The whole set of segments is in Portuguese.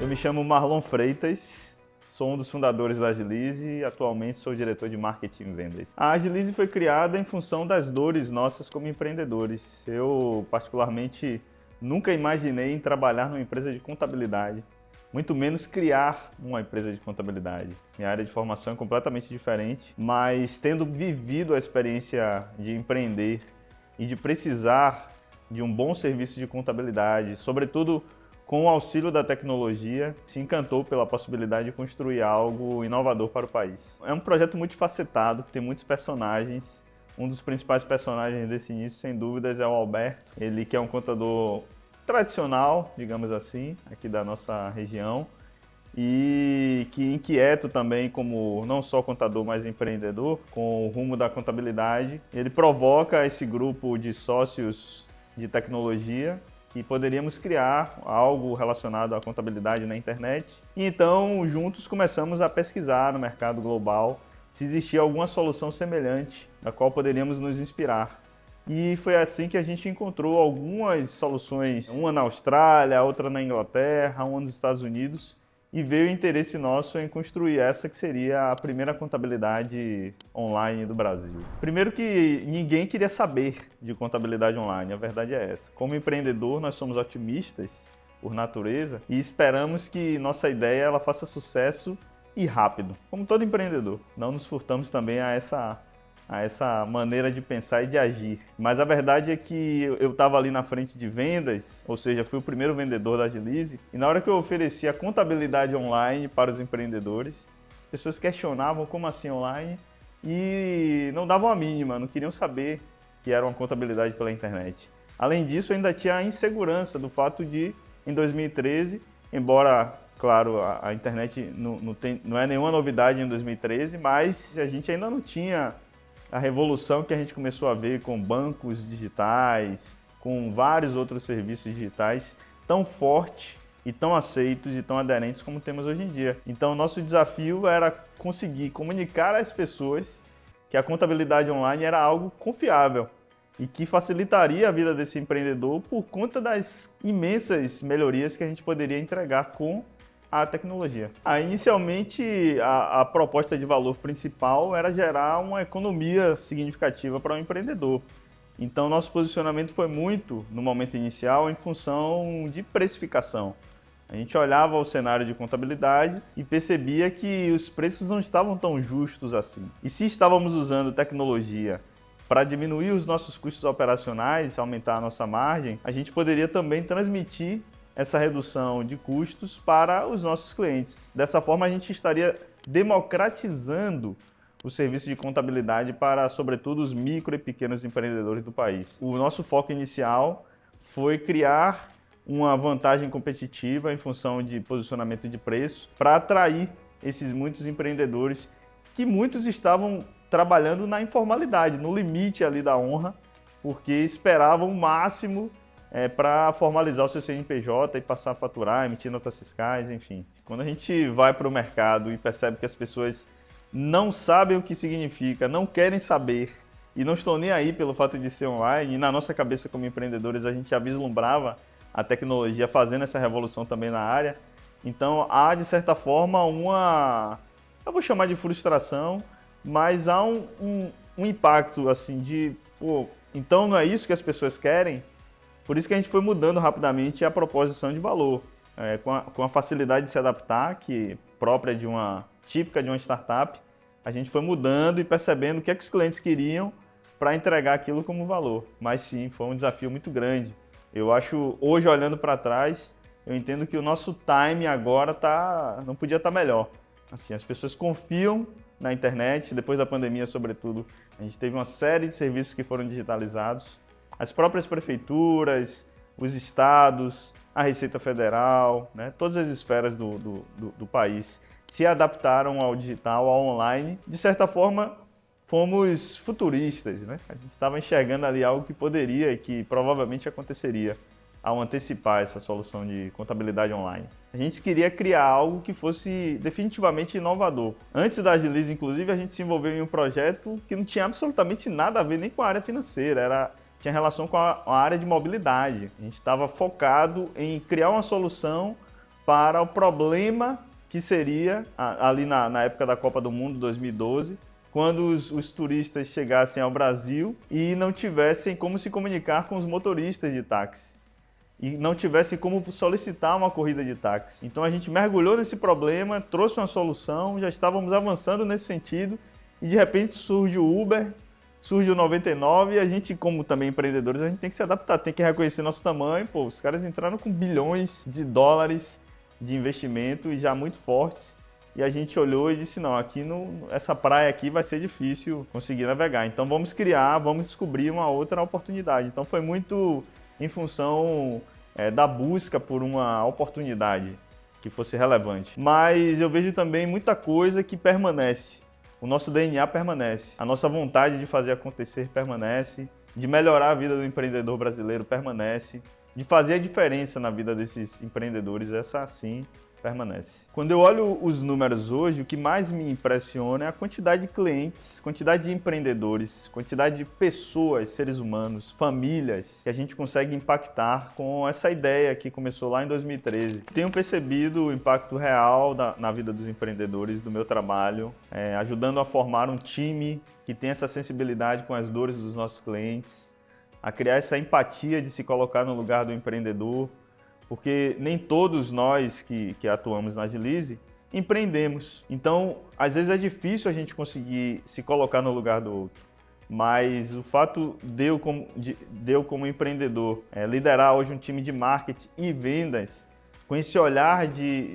me chamo Marlon Freitas, sou um dos fundadores da Agilize e atualmente sou diretor de marketing e vendas. A Agilize foi criada em função das dores nossas como empreendedores. Eu, particularmente, nunca imaginei em trabalhar numa empresa de contabilidade, muito menos criar uma empresa de contabilidade. Minha área de formação é completamente diferente, mas tendo vivido a experiência de empreender e de precisar de um bom serviço de contabilidade, sobretudo com o auxílio da tecnologia, se encantou pela possibilidade de construir algo inovador para o país. É um projeto multifacetado, que tem muitos personagens. Um dos principais personagens desse início, sem dúvidas, é o Alberto. Ele que é um contador tradicional, digamos assim, aqui da nossa região, e que inquieto também como não só contador, mas empreendedor, com o rumo da contabilidade. Ele provoca esse grupo de sócios de tecnologia que poderíamos criar algo relacionado à contabilidade na internet. E então, juntos começamos a pesquisar no mercado global se existia alguma solução semelhante da qual poderíamos nos inspirar. E foi assim que a gente encontrou algumas soluções, uma na Austrália, outra na Inglaterra, uma nos Estados Unidos, e veio o interesse nosso em construir essa que seria a primeira contabilidade online do Brasil. Primeiro que ninguém queria saber de contabilidade online, a verdade é essa. Como empreendedor, nós somos otimistas por natureza e esperamos que nossa ideia ela faça sucesso e rápido, como todo empreendedor. Não nos furtamos também a essa maneira de pensar e de agir. Mas a verdade é que eu estava ali na frente de vendas, ou seja, fui o primeiro vendedor da Agilize, e na hora que eu ofereci a contabilidade online para os empreendedores, as pessoas questionavam como assim online e não davam a mínima, não queriam saber que era uma contabilidade pela internet. Além disso, ainda tinha a insegurança do fato de, em 2013, embora, claro, a internet não é nenhuma novidade em 2013, mas a gente ainda não tinha a revolução que a gente começou a ver com bancos digitais, com vários outros serviços digitais tão forte e tão aceitos e tão aderentes como temos hoje em dia. Então, nosso desafio era conseguir comunicar às pessoas que a contabilidade online era algo confiável e que facilitaria a vida desse empreendedor por conta das imensas melhorias que a gente poderia entregar com a tecnologia. Inicialmente, a proposta de valor principal era gerar uma economia significativa para o empreendedor. Então, nosso posicionamento foi muito, no momento inicial, em função de precificação. A gente olhava o cenário de contabilidade e percebia que os preços não estavam tão justos assim. E se estávamos usando tecnologia para diminuir os nossos custos operacionais, aumentar a nossa margem, a gente poderia também transmitir essa redução de custos para os nossos clientes. Dessa forma, a gente estaria democratizando o serviço de contabilidade para, sobretudo, os micro e pequenos empreendedores do país. O nosso foco inicial foi criar uma vantagem competitiva em função de posicionamento de preço para atrair esses muitos empreendedores que muitos estavam trabalhando na informalidade, no limite ali da honra, porque esperavam o máximo para formalizar o seu CNPJ e passar a faturar, emitir notas fiscais, enfim. Quando a gente vai para o mercado e percebe que as pessoas não sabem o que significa, não querem saber e não estão nem aí pelo fato de ser online, e na nossa cabeça como empreendedores a gente já vislumbrava a tecnologia fazendo essa revolução também na área, então há de certa forma eu vou chamar de frustração, mas há um impacto assim de, então não é isso que as pessoas querem? Por isso que a gente foi mudando rapidamente a proposição de valor, com a facilidade de se adaptar, que própria típica de uma startup, a gente foi mudando e percebendo o que é que os clientes queriam para entregar aquilo como valor. Mas sim, foi um desafio muito grande. Eu acho, hoje olhando para trás, eu entendo que o nosso time agora não podia estar melhor. Assim, as pessoas confiam na internet, depois da pandemia sobretudo, a gente teve uma série de serviços que foram digitalizados. As próprias prefeituras, os estados, a Receita Federal, né, todas as esferas do país se adaptaram ao digital, ao online. De certa forma, fomos futuristas, né? A gente estava enxergando ali algo que poderia e que provavelmente aconteceria ao antecipar essa solução de contabilidade online. A gente queria criar algo que fosse definitivamente inovador. Antes da Agilize, inclusive, a gente se envolveu em um projeto que não tinha absolutamente nada a ver nem com a área financeira, tinha relação com a área de mobilidade. A gente estava focado em criar uma solução para o problema que seria ali na época da Copa do Mundo 2012, quando os turistas chegassem ao Brasil e não tivessem como se comunicar com os motoristas de táxi. E não tivessem como solicitar uma corrida de táxi. Então a gente mergulhou nesse problema, trouxe uma solução, já estávamos avançando nesse sentido e de repente surge o Uber, surge o 99 e a gente, como também empreendedores, a gente tem que se adaptar, tem que reconhecer nosso tamanho. Pô, os caras entraram com bilhões de dólares de investimento e já muito fortes. E a gente olhou e disse, não, aqui essa praia aqui vai ser difícil conseguir navegar. Então vamos descobrir uma outra oportunidade. Então foi muito em função da busca por uma oportunidade que fosse relevante. Mas eu vejo também muita coisa que permanece. O nosso DNA permanece. A nossa vontade de fazer acontecer permanece. De melhorar a vida do empreendedor brasileiro permanece. De fazer a diferença na vida desses empreendedores, essa sim permanece. Quando eu olho os números hoje, o que mais me impressiona é a quantidade de clientes, quantidade de empreendedores, quantidade de pessoas, seres humanos, famílias que a gente consegue impactar com essa ideia que começou lá em 2013. Tenho percebido o impacto real na vida dos empreendedores, do meu trabalho, ajudando a formar um time que tem essa sensibilidade com as dores dos nossos clientes, a criar essa empatia de se colocar no lugar do empreendedor, porque nem todos nós que atuamos na Agilize empreendemos. Então, às vezes é difícil a gente conseguir se colocar no lugar do outro. Mas o fato de eu como empreendedor, liderar hoje um time de marketing e vendas, com esse olhar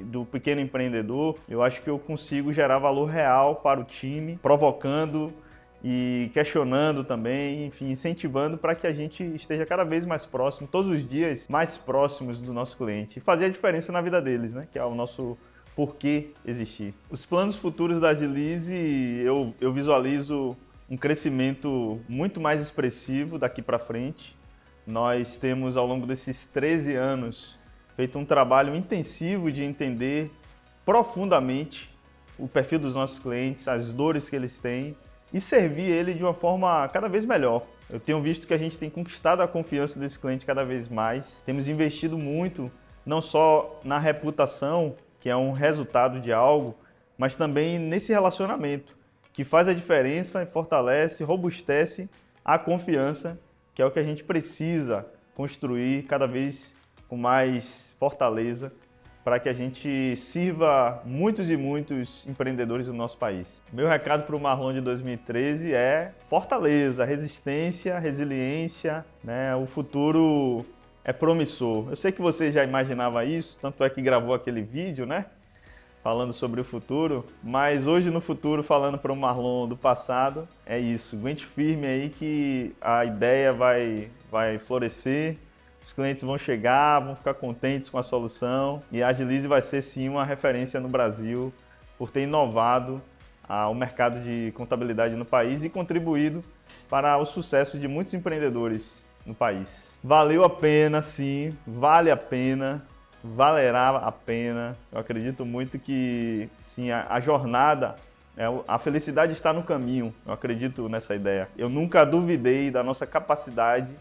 do pequeno empreendedor, eu acho que eu consigo gerar valor real para o time, provocando e questionando também, enfim, incentivando para que a gente esteja cada vez mais próximo, todos os dias mais próximos do nosso cliente e fazer a diferença na vida deles, né? Que é o nosso porquê existir. Os planos futuros da Agilize, eu visualizo um crescimento muito mais expressivo daqui para frente. Nós temos, ao longo desses 13 anos, feito um trabalho intensivo de entender profundamente o perfil dos nossos clientes, as dores que eles têm, e servir ele de uma forma cada vez melhor. Eu tenho visto que a gente tem conquistado a confiança desse cliente cada vez mais. Temos investido muito, não só na reputação, que é um resultado de algo, mas também nesse relacionamento, que faz a diferença e fortalece, robustece a confiança, que é o que a gente precisa construir cada vez com mais fortaleza, para que a gente sirva muitos e muitos empreendedores do nosso país. Meu recado para o Marlon de 2013 é fortaleza, resistência, resiliência, né? O futuro é promissor. Eu sei que você já imaginava isso, tanto é que gravou aquele vídeo, né? Falando sobre o futuro, mas hoje no futuro, falando para o Marlon do passado, é isso. Aguente firme aí que a ideia vai florescer. Os clientes vão chegar, vão ficar contentes com a solução e a Agilize vai ser sim uma referência no Brasil por ter inovado o mercado de contabilidade no país e contribuído para o sucesso de muitos empreendedores no país. Valeu a pena, sim, vale a pena, valerá a pena. Eu acredito muito que sim, a jornada, a felicidade está no caminho. Eu acredito nessa ideia. Eu nunca duvidei da nossa capacidade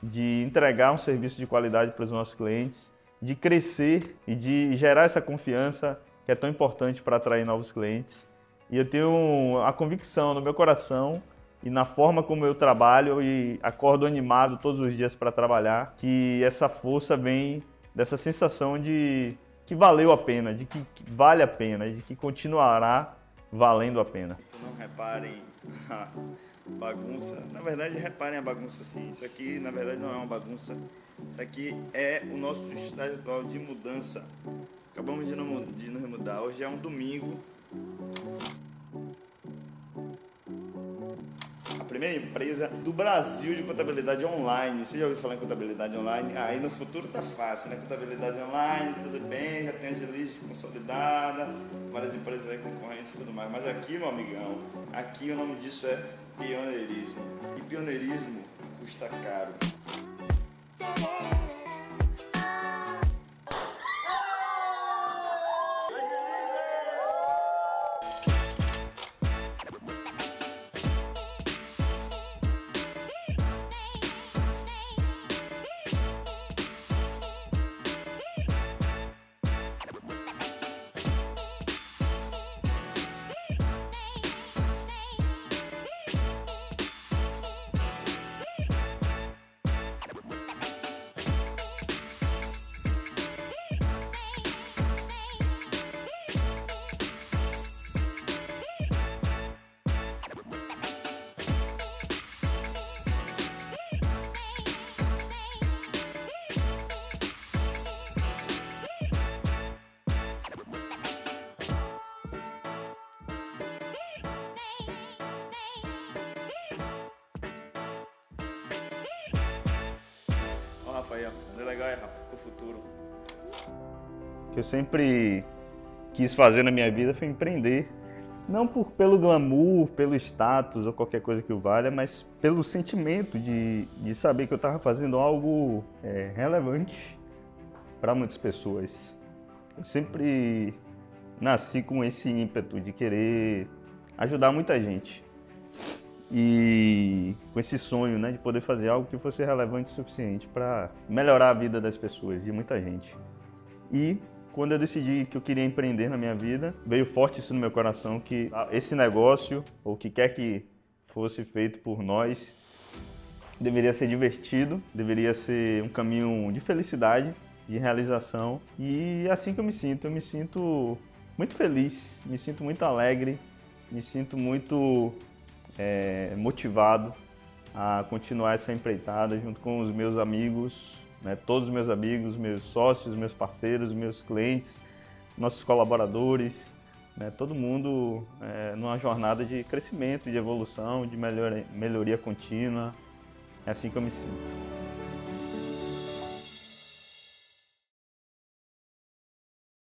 de entregar um serviço de qualidade para os nossos clientes, de crescer e de gerar essa confiança que é tão importante para atrair novos clientes. E eu tenho a convicção no meu coração e na forma como eu trabalho e acordo animado todos os dias para trabalhar, que essa força vem dessa sensação de que valeu a pena, de que vale a pena, de que continuará valendo a pena. Não reparem bagunça, na verdade reparem a bagunça sim, isso aqui na verdade não é uma bagunça, isso aqui é o nosso estágio atual de mudança, acabamos de nos mudar, hoje é um domingo, a primeira empresa do Brasil de contabilidade online, você já ouviu falar em contabilidade online? Aí no futuro tá fácil, né? Contabilidade online, tudo bem, já tem a Agilize consolidada, várias empresas aí concorrentes e tudo mais, mas aqui, meu amigão, aqui o nome disso é pioneirismo. E pioneirismo custa caro. Rafa aí, ó. Não é legal, Rafa, pro futuro. O que eu sempre quis fazer na minha vida foi empreender. Não pelo glamour, pelo status ou qualquer coisa que o valha, mas pelo sentimento de saber que eu estava fazendo algo relevante para muitas pessoas. Eu sempre nasci com esse ímpeto de querer ajudar muita gente. E com esse sonho, né, de poder fazer algo que fosse relevante o suficiente para melhorar a vida das pessoas, de muita gente. E quando eu decidi que eu queria empreender na minha vida, veio forte isso no meu coração, que esse negócio, ou o que quer que fosse feito por nós, deveria ser divertido, deveria ser um caminho de felicidade, de realização. E é assim que eu me sinto muito feliz, me sinto muito alegre, me sinto muito motivado a continuar essa empreitada junto com os meus amigos, né, todos os meus amigos, meus sócios, meus parceiros, meus clientes, nossos colaboradores, né, todo mundo numa jornada de crescimento, de evolução, de melhoria contínua. É assim que eu me sinto.